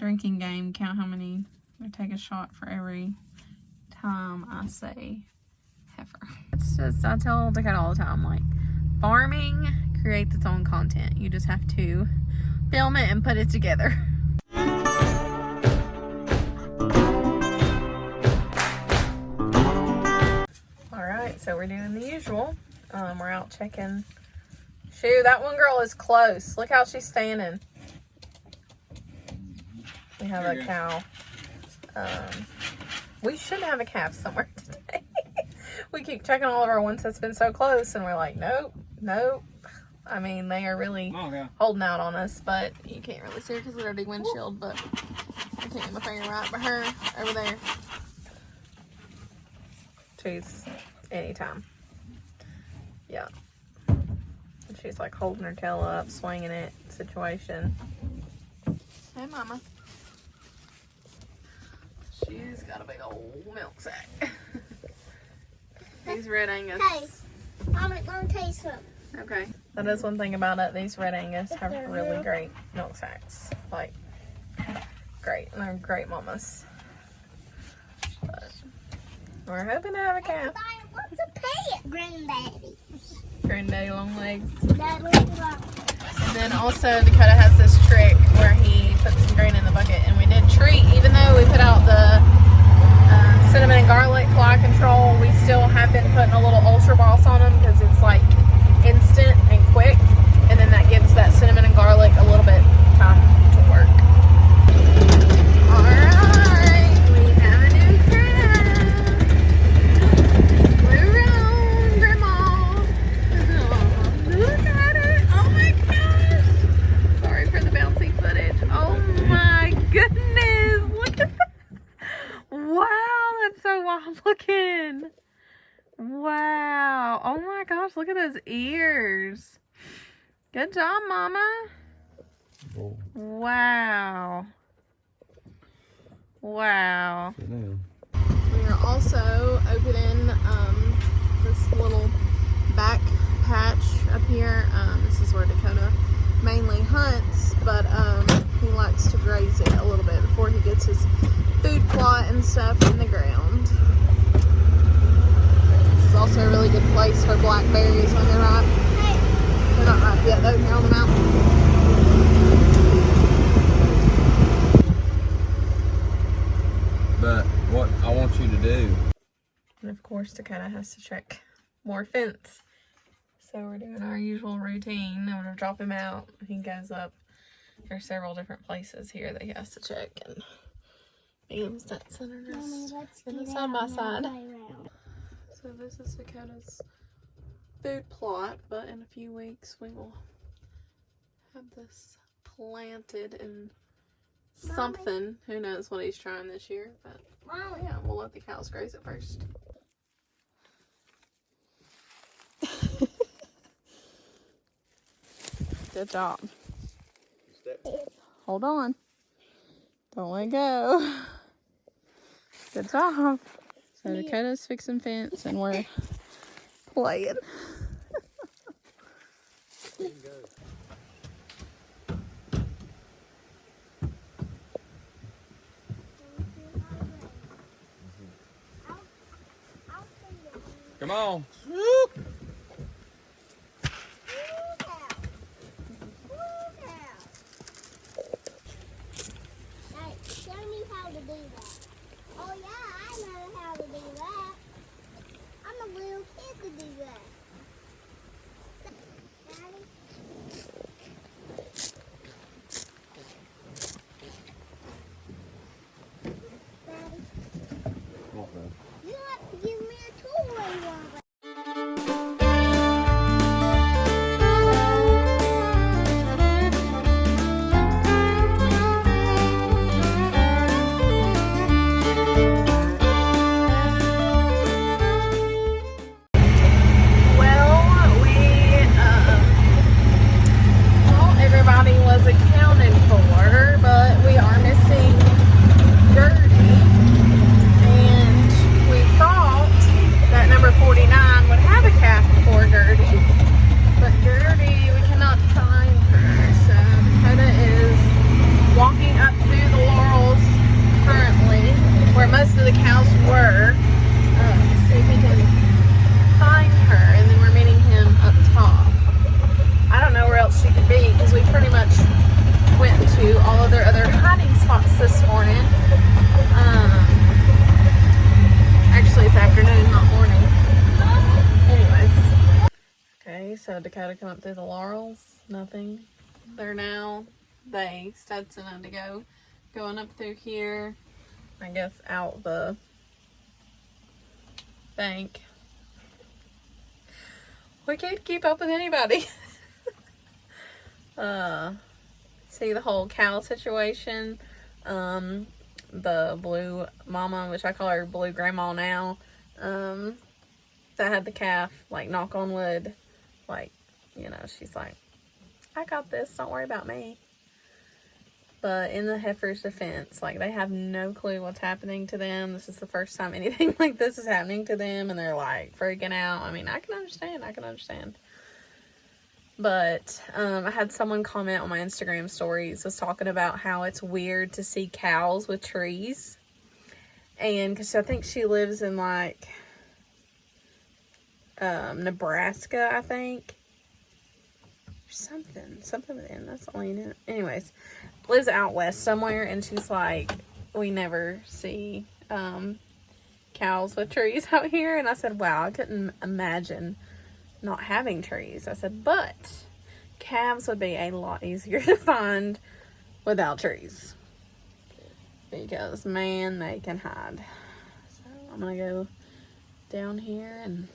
drinking game. Count how many. I take a shot for every time I say heifer. It's just, I tell Dakota all the time, like, farming creates its own content. You just have to film it and put it together. Alright, so we're doing the usual. We're out checking. Shoot, that one girl is close. Look how she's standing. We have a cow. We should have a calf somewhere today. We keep checking all of our ones that's been so close, and we're like, nope, nope. I mean, they are really holding out on us, but you can't really see her because of our big windshield, but I can't get my finger right by her over there. She's anytime. Yeah. She's like holding her tail up, swinging it situation. Hey, mama. She's got a big old milk sack. These Red Angus. Hey, I'm gonna taste some. Okay. That is one thing about it. These Red Angus have really great milk sacks. Like, great. And they're great mamas. But we're hoping to have a calf. What's a pet? Granddaddy. Granddaddy long legs. That looks like. And then also Dakota has this trick where he puts some grain in the bucket, and we did treat, even though we put out the cinnamon and garlic fly control, we still have been putting a little ultra boss on them because it's like instant and quick, and then that gives that cinnamon and garlic a little bit time to work. Alright, we have a new crab. We're around, Grandma. Look at it. Oh my gosh. Sorry for the bouncy footage. Oh my goodness. Look at that. Wow, that's so wild looking. Wow. Oh my gosh, look at those ears. Good job, Mama. Oh. Wow. Wow. We are also opening this little back patch up here. This is where Dakota mainly hunts, but he likes to graze it a little bit before he gets his food plot and stuff in the ground. This is also a really good place for blackberries when they're ripe. They're not ripe yet though, here on the mountain. But what I want you to do. And of course Dakota has to check more fence. So we're doing our usual routine. I'm gonna drop him out. He goes up. There's several different places here that he has to check, and Liam's that center just in the side by side. So this is Dakota's food plot, but in a few weeks we will have this planted in something. Who knows what he's trying this year, but yeah, we'll let the cows graze it first. Good job. Hold on. Don't let go. Good job. So Dakota's fixing fence and we're playing. Come on. Show me how to do that. Oh yeah, I know how to do that. I'm a little kid to do that. Daddy? Daddy? You have to give me a toy one. most of the cows were. See if we can find her, and then we're meeting him up top. I don't know where else she could be because we pretty much went to all of their other hiding spots this morning. Actually, it's afternoon, not morning. Anyways. Okay, so Dakota come up through the laurels. Nothing. They're now, Stetson and Indigo, going up through here. I guess out the bank. We can't keep up with anybody. See the whole cow situation. The blue mama, which I call her blue grandma now, that had the calf, like, knock on wood, like, you know, she's like, I got this, don't worry about me. But in the heifer's defense, like, they have no clue what's happening to them. This is the first time anything like this is happening to them, and they're, like, freaking out. I mean, I can understand. But I had someone comment on my Instagram stories, was talking about how it's weird to see cows with trees. And because I think she lives in, like, Nebraska, I think. Something within, that's all you know. Anyways, lives out west somewhere, and she's like, we never see cows with trees out here. And I said, wow, I couldn't imagine not having trees. I said, but calves would be a lot easier to find without trees, because man, they can hide. So I'm gonna go down here and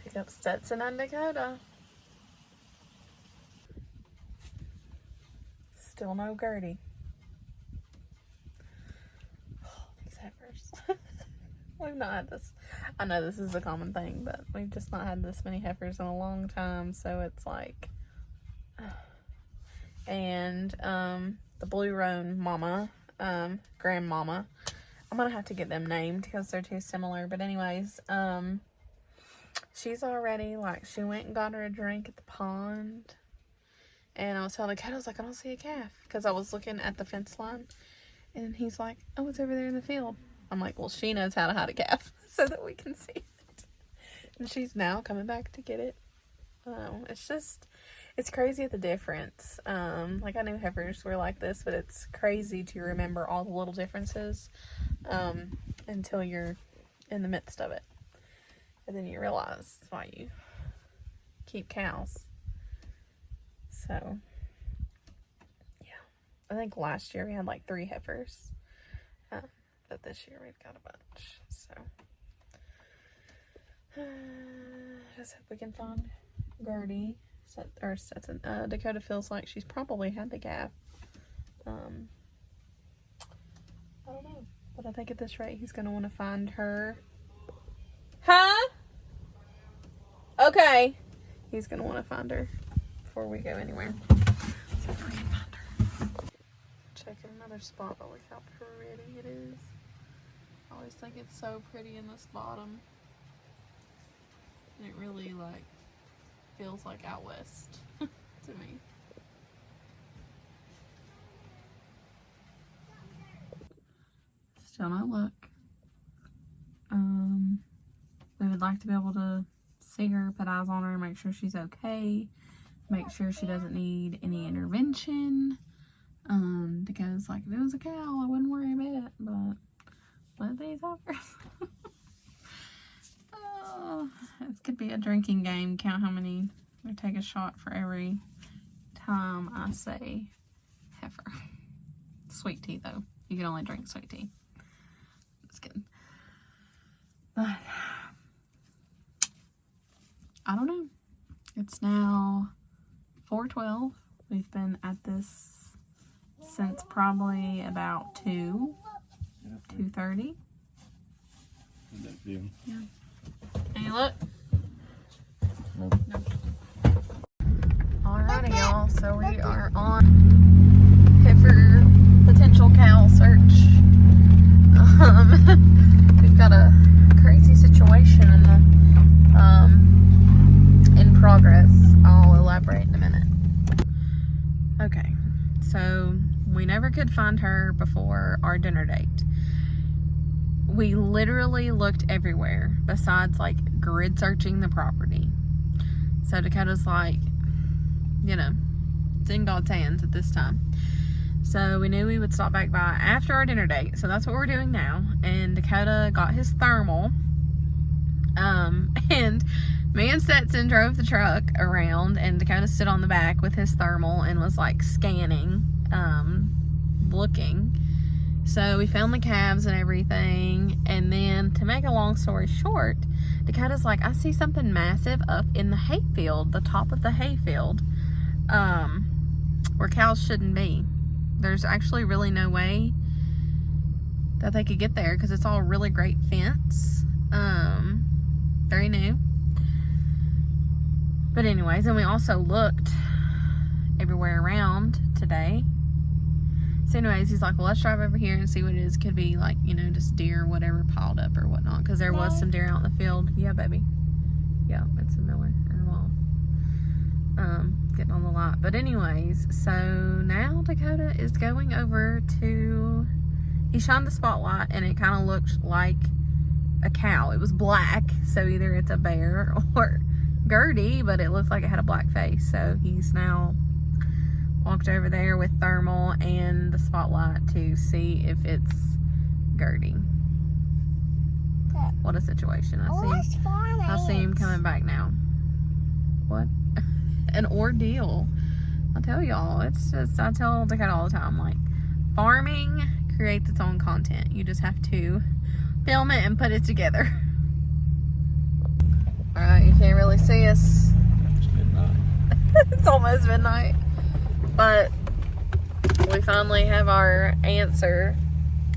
pick up Stetson and Dakota. Still no Gerti. Oh, these heifers. We've not had this. I know this is a common thing, but we've just not had this many heifers in a long time, so it's like. And the blue roan mama, grandmama, I'm gonna have to get them named because they're too similar. But anyways, she's already, like, she went and got her a drink at the pond. And I was telling the cat, I was like, I don't see a calf. Because I was looking at the fence line. And he's like, oh, it's over there in the field. I'm like, well, she knows how to hide a calf so that we can see it. And she's now coming back to get it. It's just, it's crazy at the difference. Like, I knew heifers were like this, but it's crazy to remember all the little differences until you're in the midst of it. And then you realize why you keep cows. So, yeah, I think last year we had like 3 heifers, but this year we've got a bunch, so, just hope we can find Gerti, or Stetson. Dakota feels like she's probably had the calf. I don't know, but I think at this rate he's going to want to find her. Huh? Okay. He's going to want to find her before we go anywhere. See if we can find her. Checking another spot, but look how pretty it is. I always think it's so pretty in this bottom. And it really, like, feels like out west to me. Still no luck. We would like to be able to see her, put eyes on her, make sure she's okay, make sure she doesn't need any intervention. Because, like, if it was a cow, I wouldn't worry a bit, but let these offers. Oh, this could be a drinking game. Count how many. We take a shot for every time I say heifer. Sweet tea, though. You can only drink sweet tea. Just kidding. But I don't know. It's now 4:12. We've been at this since probably about 2:30. Yeah. Any look? Nope. Nope. Alrighty, y'all. So we are on heifer potential cow search. We've got a crazy situation in progress. I'll elaborate in a minute. Okay, so we never could find her before our dinner date. we literally looked everywhere besides like grid searching the property. So Dakota's like, you know, it's in God's hands at this time. So we knew we would stop back by after our dinner date. So that's what we're doing now. And Dakota got his thermal. And me and Stetson drove the truck around, and Dakota stood on the back with his thermal and was like scanning, looking. So we found the calves and everything. And then, to make a long story short, Dakota's like, I see something massive up in the hayfield, the top of the hayfield, where cows shouldn't be. There's actually really no way that they could get there because it's all really great fence. Very new. But anyways, and we also looked everywhere around today. So anyways, he's like, well, let's drive over here and see what it is. Could be like, you know, just deer or whatever piled up or whatnot. Because there was some deer out in the field. Yeah, baby. Yeah, it's a miller and a wall. Getting on the lot. But anyways, so now Dakota is going over to, he shined the spotlight and it kind of looked like a cow. It was black, so either it's a bear or Gerti, but it looked like it had a black face. So he's now walked over there with thermal and the spotlight to see if it's Gerti. What a situation. I see him coming back now. What an ordeal. I tell y'all, it's just, I tell Dakota all the time, like, farming creates its own content. You just have to film it and put it together. Alright, you can't really see us. It's midnight. It's almost midnight. But we finally have our answer.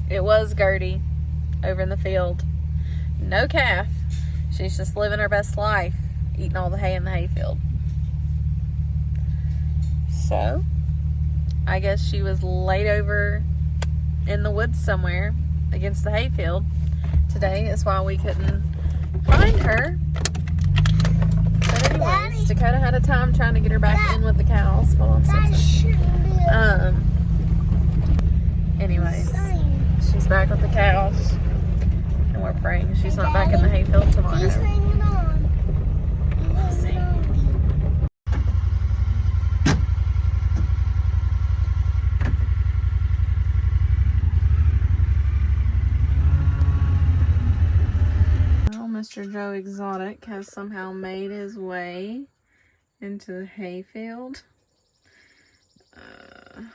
It was Gerti over in the field. No calf. She's just living her best life, eating all the hay in the hayfield. So, I guess she was laid over in the woods somewhere against the hayfield today. That's why we couldn't find her. But anyways, Dakota had a time trying to get her back in with the cows. Hold on, anyways, she's back with the cows, and we're praying she's not back in the hayfield tomorrow. We'll see. Mr. Joe Exotic has somehow made his way into the hayfield. Yeah.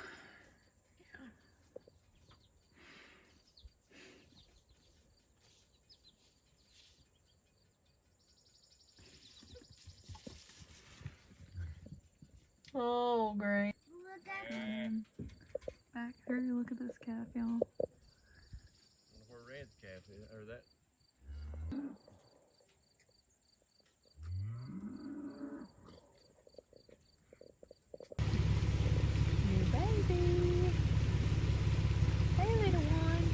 Oh, great. Back here, look at this calf, y'all. Where Red's calf is, or that. Baby. Hey, little one.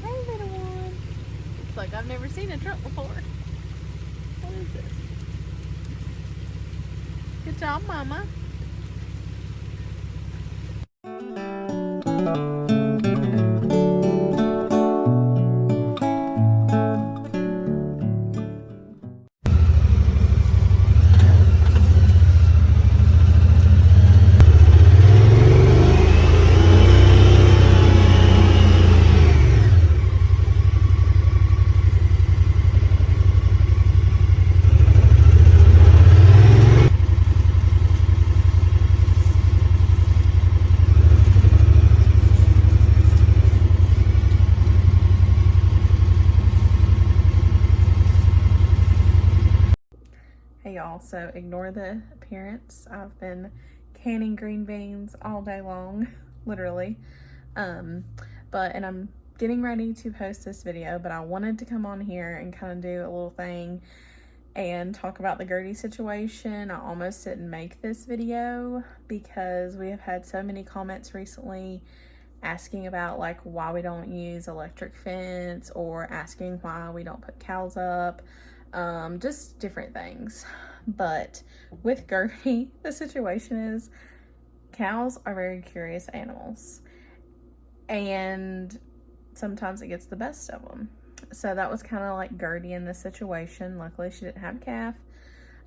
Hey, little one. It's like I've never seen a truck before. What is this? Good job, Mama. Hey y'all, so ignore the appearance. I've been canning green beans all day long, literally. And I'm getting ready to post this video, but I wanted to come on here and kind of do a little thing and talk about the Gerti situation. I almost didn't make this video because we have had so many comments recently asking about like why we don't use electric fence or asking why we don't put cows up. Just different things. But with Gerti, the situation is cows are very curious animals, and sometimes it gets the best of them. So that was kind of like Gertie in this situation. Luckily, she didn't have a calf.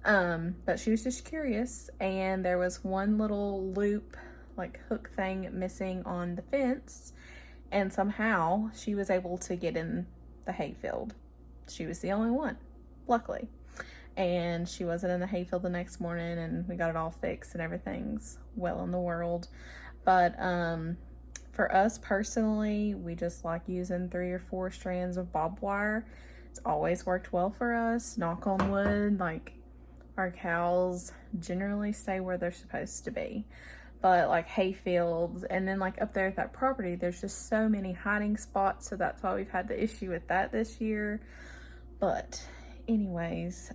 But she was just curious, and there was one little loop, like hook thing missing on the fence, and somehow she was able to get in the hayfield. She was the only one, luckily. And she wasn't in the hayfield the next morning, and we got it all fixed and everything's well in the world. But for us personally, we just like using 3 or 4 strands of barbed wire. It's always worked well for us, knock on wood. Like, our cows generally stay where they're supposed to be. But like hay fields, and then like up there at that property, there's just so many hiding spots, so that's why we've had the issue with that this year. But anyways,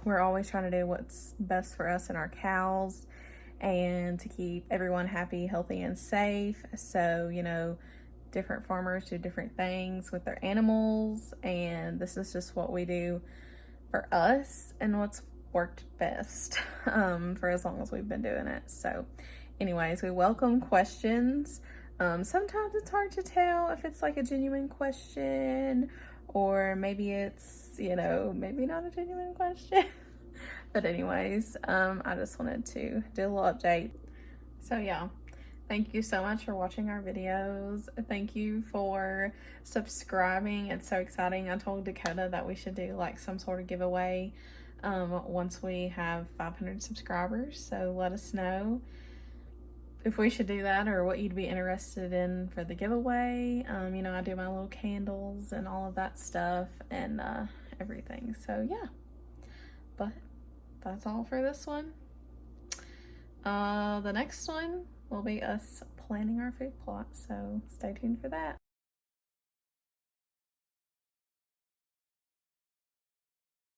we're always trying to do what's best for us and our cows, and to keep everyone happy, healthy, and safe. So, you know, different farmers do different things with their animals, and this is just what we do for us and what's worked best for as long as we've been doing it. So anyways, we welcome questions. Sometimes it's hard to tell if it's like a genuine question, or maybe it's, you know, maybe not a genuine question. But anyways, I just wanted to do a little update. So yeah, thank you so much for watching our videos. Thank you for subscribing. It's so exciting. I told Dakota that we should do like some sort of giveaway once we have 500 subscribers. So let us know if we should do that, or what you'd be interested in for the giveaway. You know, I do my little candles and all of that stuff, and everything. So yeah, but that's all for this one. The next one will be us planning our food plot, so stay tuned for that.